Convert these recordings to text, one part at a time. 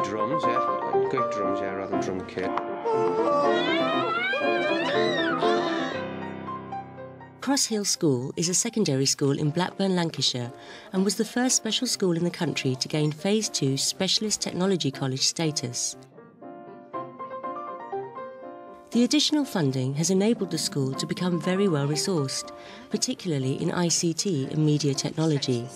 drums, yeah. Good drums, yeah, rather than drum kit. Cross Hill School is a secondary school in Blackburn, Lancashire, and was the first special school in the country to gain Phase 2 Specialist Technology College status. The additional funding has enabled the school to become very well resourced, particularly in ICT and media technology.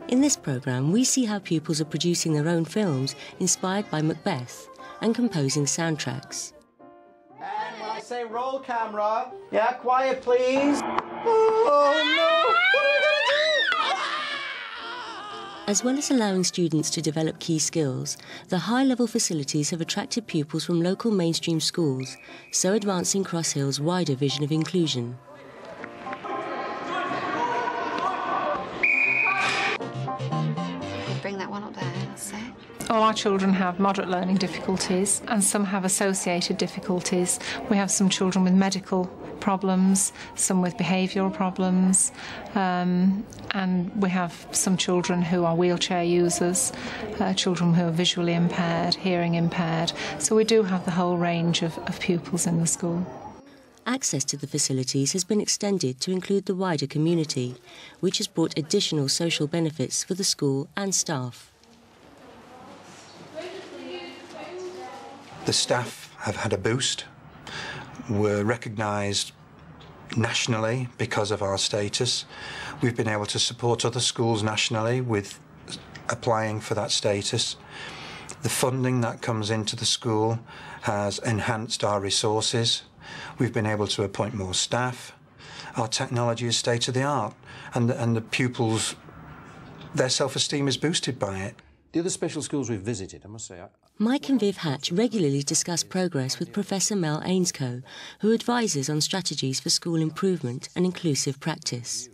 In this programme, we see how pupils are producing their own films inspired by Macbeth and composing soundtracks. And when I say roll camera, yeah, quiet please. Oh no! What are we going to do? As well as allowing students to develop key skills, the high-level facilities have attracted pupils from local mainstream schools, so advancing Cross Hill's wider vision of inclusion. Bring that one up there, that's it. All our children have moderate learning difficulties and some have associated difficulties. We have some children with medical problems, some with behavioural problems, and we have some children who are wheelchair users, children who are visually impaired, hearing impaired. So we do have the whole range of pupils in the school. Access to the facilities has been extended to include the wider community, which has brought additional social benefits for the school and staff. The staff have had a boost. We're recognised nationally because of our status. We've been able to support other schools nationally with applying for that status. The funding that comes into the school has enhanced our resources. We've been able to appoint more staff. Our technology is state-of-the-art, and the pupils, their self-esteem is boosted by it. The other special schools we've visited, I must say... Mike and Viv Hatch regularly discuss progress with Professor Mel Ainscoe, who advises on strategies for school improvement and inclusive practice.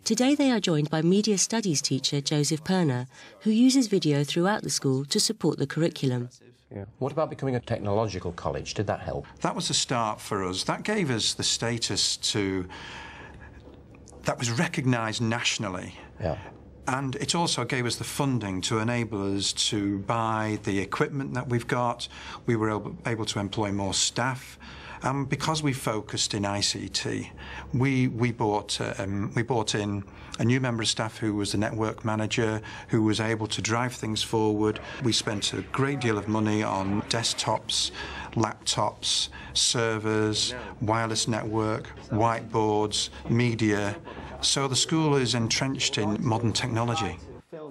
Today they are joined by media studies teacher Joseph Perner, who uses video throughout the school to support the curriculum. Yeah. What about becoming a technological college? Did that help? That was a start for us. That gave us the status to... that was recognised nationally. Yeah. And it also gave us the funding to enable us to buy the equipment that we've got. We were able to employ more staff. Because we focused in ICT, we brought in a new member of staff who was the network manager, who was able to drive things forward. We spent a great deal of money on desktops, laptops, servers, wireless network, whiteboards, media. So the school is entrenched in modern technology.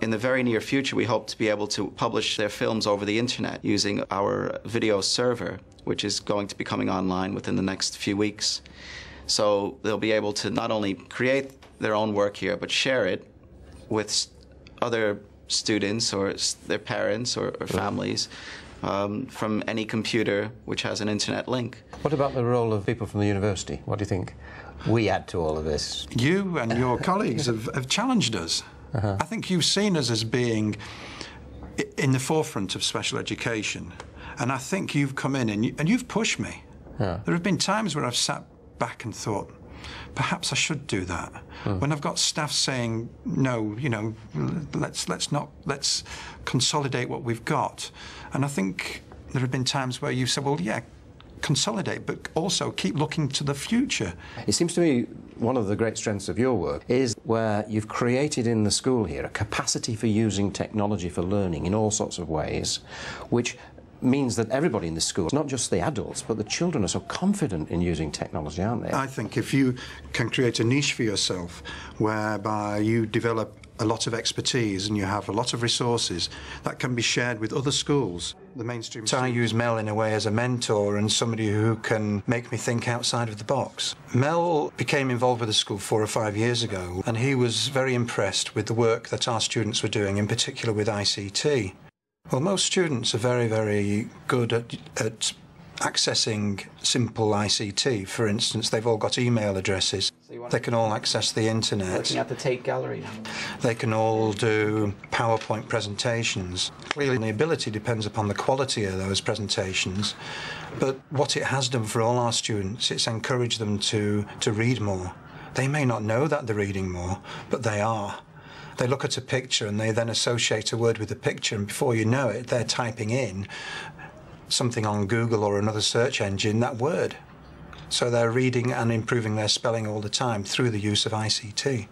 In the very near future, we hope to be able to publish their films over the internet using our video server, which is going to be coming online within the next few weeks. So they'll be able to not only create their own work here, but share it with other students or their parents or families from any computer which has an internet link. What about the role of people from the university? What do you think we add to all of this? You and your colleagues have challenged us. I think you've seen us as being in the forefront of special education, and I think you've come in and you've pushed me. Yeah. There have been times where I've sat back and thought, perhaps I should do that. When I've got staff saying, no, you know, let's consolidate what we've got. And I think there have been times where you've said, well, yeah, consolidate, but also keep looking to the future. It seems to me one of the great strengths of your work is where you've created in the school here a capacity for using technology for learning in all sorts of ways, which means that everybody in the school, not just the adults, but the children are so confident in using technology, aren't they? I think if you can create a niche for yourself whereby you develop a lot of expertise and you have a lot of resources that can be shared with other schools. The mainstream. So I use Mel in a way as a mentor and somebody who can make me think outside of the box. Mel became involved with the school 4 or 5 years ago, and he was very impressed with the work that our students were doing, in particular with ICT. Well, most students are very, very good at accessing simple ICT. For instance, they've all got email addresses. They can all access the internet. Looking at the Tate Gallery now. They can all do PowerPoint presentations. Clearly, the ability depends upon the quality of those presentations. But what it has done for all our students, it's encouraged them to read more. They may not know that they're reading more, but they are. They look at a picture and they then associate a word with the picture, and before you know it, they're typing in something on Google or another search engine, that word. So they're reading and improving their spelling all the time through the use of ICT.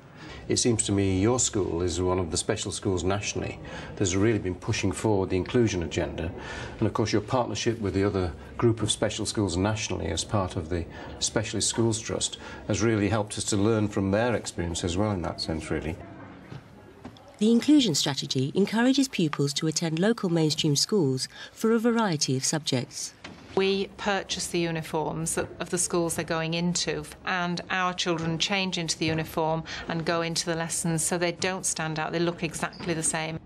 It seems to me your school is one of the special schools nationally that's really been pushing forward the inclusion agenda, and of course your partnership with the other group of special schools nationally as part of the Specialist Schools Trust has really helped us to learn from their experience as well in that sense, really. The inclusion strategy encourages pupils to attend local mainstream schools for a variety of subjects. We purchase the uniforms of the schools they're going into, and our children change into the uniform and go into the lessons so they don't stand out, they look exactly the same.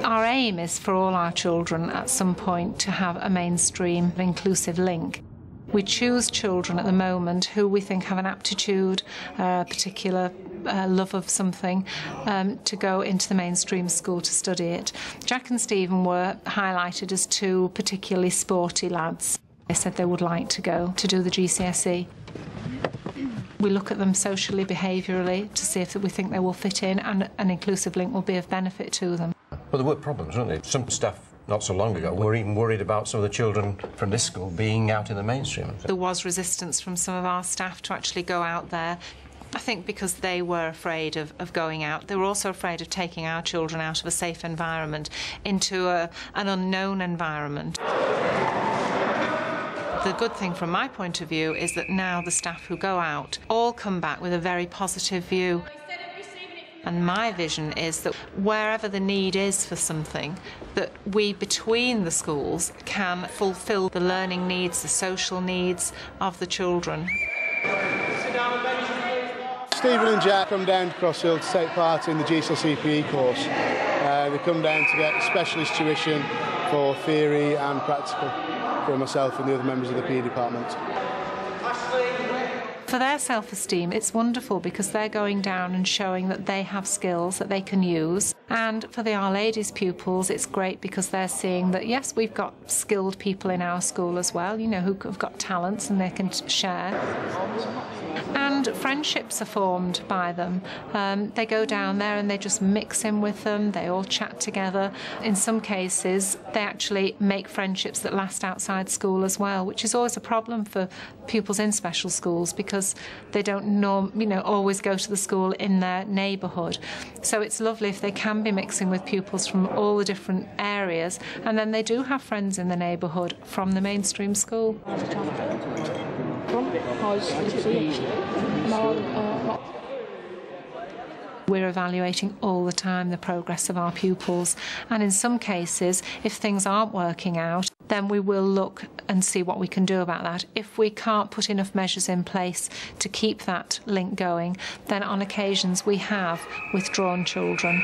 Our aim is for all our children at some point to have a mainstream inclusive link. We choose children at the moment who we think have an aptitude, a particular love of something, to go into the mainstream school to study it. Jack and Stephen were highlighted as two particularly sporty lads. They said they would like to go to do the GCSE. We look at them socially, behaviourally, to see if we think they will fit in, and an inclusive link will be of benefit to them. Well, there were problems, weren't there? Some staff not so long ago were even worried about some of the children from this school being out in the mainstream. There was resistance from some of our staff to actually go out there. I think because they were afraid of going out. They were also afraid of taking our children out of a safe environment into an unknown environment. The good thing from my point of view is that now the staff who go out all come back with a very positive view. And my vision is that wherever the need is for something, that we between the schools can fulfil the learning needs, the social needs of the children. Stephen and Jack come down to Cross Hill to take part in the GCSE PE course. They come down to get specialist tuition for theory and practical for myself and the other members of the PE department. For their self-esteem, it's wonderful because they're going down and showing that they have skills that they can use. And for the Our Ladies pupils, it's great because they're seeing that, yes, we've got skilled people in our school as well, you know, who have got talents and they can share. And friendships are formed by them. They go down there and they just mix in with them, they all chat together. In some cases, they actually make friendships that last outside school as well, which is always a problem for pupils in special schools because they don't always go to the school in their neighbourhood. So it's lovely if they can be mixing with pupils from all the different areas, and then they do have friends in the neighbourhood from the mainstream school. We're evaluating all the time the progress of our pupils, and in some cases, if things aren't working out, then we will look and see what we can do about that. If we can't put enough measures in place to keep that link going, then on occasions we have withdrawn children.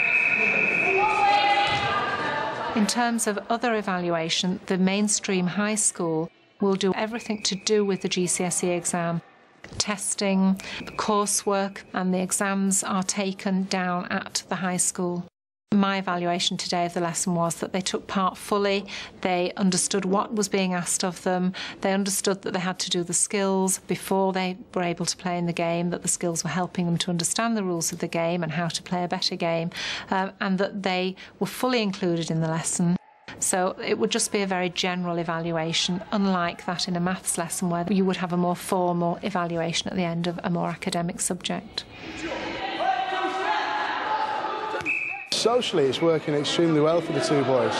In terms of other evaluation, the mainstream high school will do everything to do with the GCSE exam. Testing, coursework and the exams are taken down at the high school. My evaluation today of the lesson was that they took part fully, they understood what was being asked of them, they understood that they had to do the skills before they were able to play in the game, that the skills were helping them to understand the rules of the game and how to play a better game, and that they were fully included in the lesson. So it would just be a very general evaluation, unlike that in a maths lesson where you would have a more formal evaluation at the end of a more academic subject. Socially, it's working extremely well for the two boys.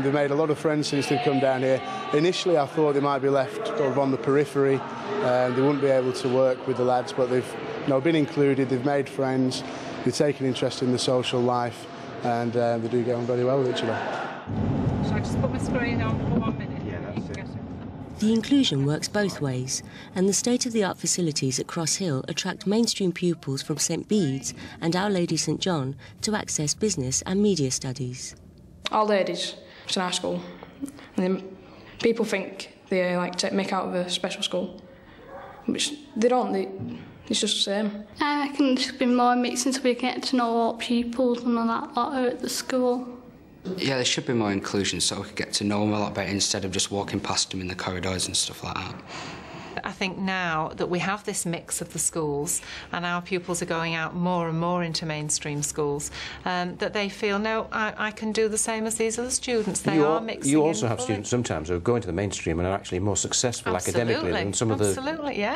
They've made a lot of friends since they've come down here. Initially, I thought they might be left sort of on the periphery. They wouldn't be able to work with the lads, but they've been included, they've made friends, they've taken interest in the social life, and they do get on very well with each other. Shall I just put my screen on for 1 minute? Yeah, that's it. The inclusion works both ways, and the state-of-the-art facilities at Cross Hill attract mainstream pupils from St Bede's and Our Lady St John to access business and media studies. Our Ladies, it's an art school, and then people think they like to make out of a special school, which they don't. It's just the same. I reckon there should be more mixing so we get to know all pupils and all that lot at the school. Yeah, there should be more inclusion so we could get to know them a lot better instead of just walking past them in the corridors and stuff like that. I think now that we have this mix of the schools and our pupils are going out more and more into mainstream schools, that they feel, no, I can do the same as these other students. They are mixing. You also in have fully. students sometimes who are going to the mainstream and are actually more successful academically than some of the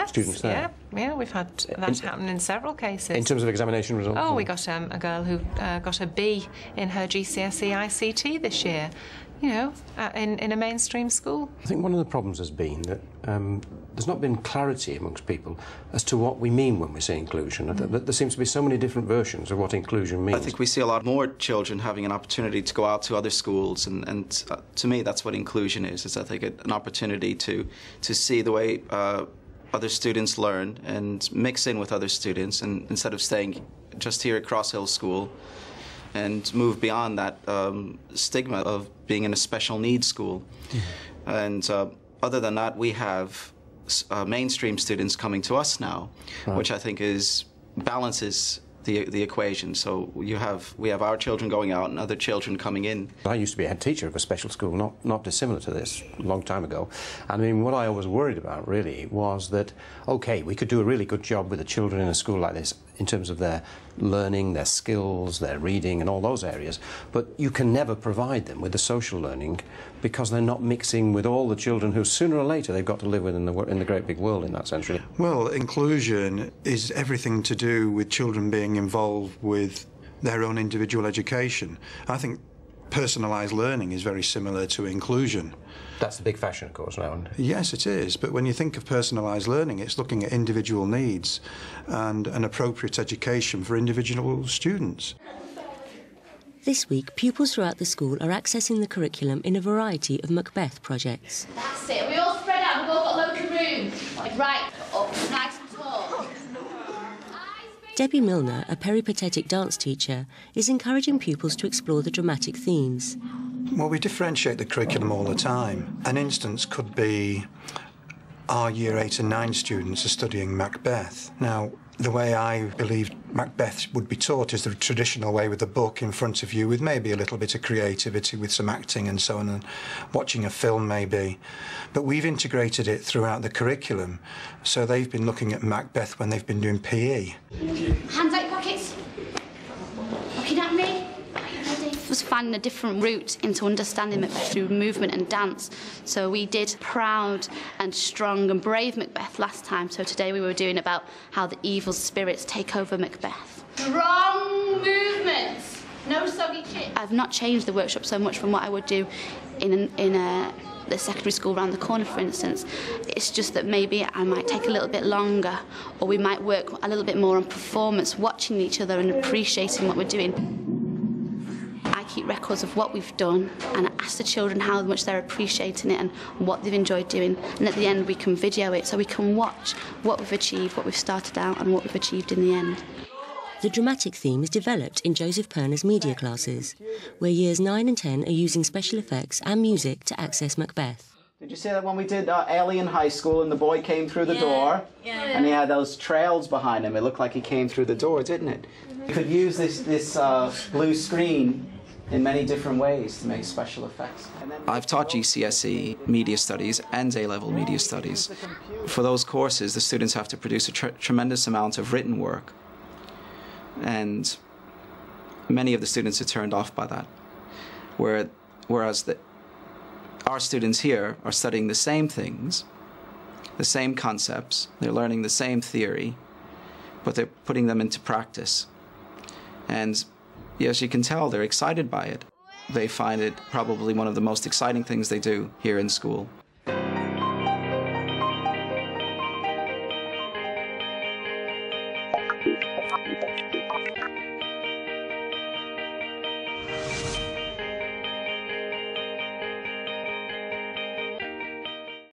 students there. Yeah, we've had that happen in several cases. In terms of examination results? Oh, we got a girl who got a B in her GCSE ICT this year, you know, in a mainstream school. I think one of the problems has been that there's not been clarity amongst people as to what we mean when we say inclusion. There seems to be so many different versions of what inclusion means. I think we see a lot more children having an opportunity to go out to other schools, and to me that's what inclusion is. It's, I think, an opportunity to see the way other students learn and mix in with other students, and instead of staying just here at Cross Hill School, and move beyond that stigma of being in a special needs school. And other than that, we have mainstream students coming to us now, which I think balances the equation. So we have our children going out and other children coming in. I used to be a head teacher of a special school, not dissimilar to this, a long time ago. I mean, what I was worried about really was that, okay, we could do a really good job with the children in a school like this in terms of their learning, their skills, their reading and all those areas, but you can never provide them with the social learning because they're not mixing with all the children who sooner or later they've got to live with in the great big world in that sense, really. Well, inclusion is everything to do with children being involved with their own individual education. I think personalised learning is very similar to inclusion. That's the big fashion, of course, now. Yes, it is. But when you think of personalised learning, it's looking at individual needs and an appropriate education for individual students. This week, pupils throughout the school are accessing the curriculum in a variety of Macbeth projects. That's it. We all spread out. We've all got loads of room. Right, up, nice and tall. Debbie Milner, a peripatetic dance teacher, is encouraging pupils to explore the dramatic themes. Well, we differentiate the curriculum all the time. An instance could be our Year 8 and 9 students are studying Macbeth. Now, the way I believe Macbeth would be taught is the traditional way, with a book in front of you with maybe a little bit of creativity with some acting and so on, and watching a film maybe. But we've integrated it throughout the curriculum, so they've been looking at Macbeth when they've been doing PE. Hands out your pockets. Looking at me. Was finding a different route into understanding Macbeth through movement and dance. So we did Proud and Strong and Brave Macbeth last time, so today we were doing about how the evil spirits take over Macbeth. Strong movements, no soggy chip. I've not changed the workshop so much from what I would do in the secondary school around the corner, for instance. It's just that maybe I might take a little bit longer, or we might work a little bit more on performance, watching each other and appreciating what we're doing. I keep records of what we've done and I ask the children how much they're appreciating it and what they've enjoyed doing, and at the end we can video it so we can watch what we've achieved, what we've started out and what we've achieved in the end. The dramatic theme is developed in Joseph Perner's media classes, where years 9 and 10 are using special effects and music to access Macbeth. Did you see that when we did Alien High School and the boy came through the door and he had those trails behind him? It looked like he came through the door, didn't it? You could use this blue screen in many different ways to make special effects. I've taught GCSE Media Studies and A-Level Media Studies. For those courses, the students have to produce a tremendous amount of written work, and many of the students are turned off by that. Whereas our students here are studying the same things, the same concepts, they're learning the same theory, but they're putting them into practice. And as you can tell, they're excited by it. They find it probably one of the most exciting things they do here in school.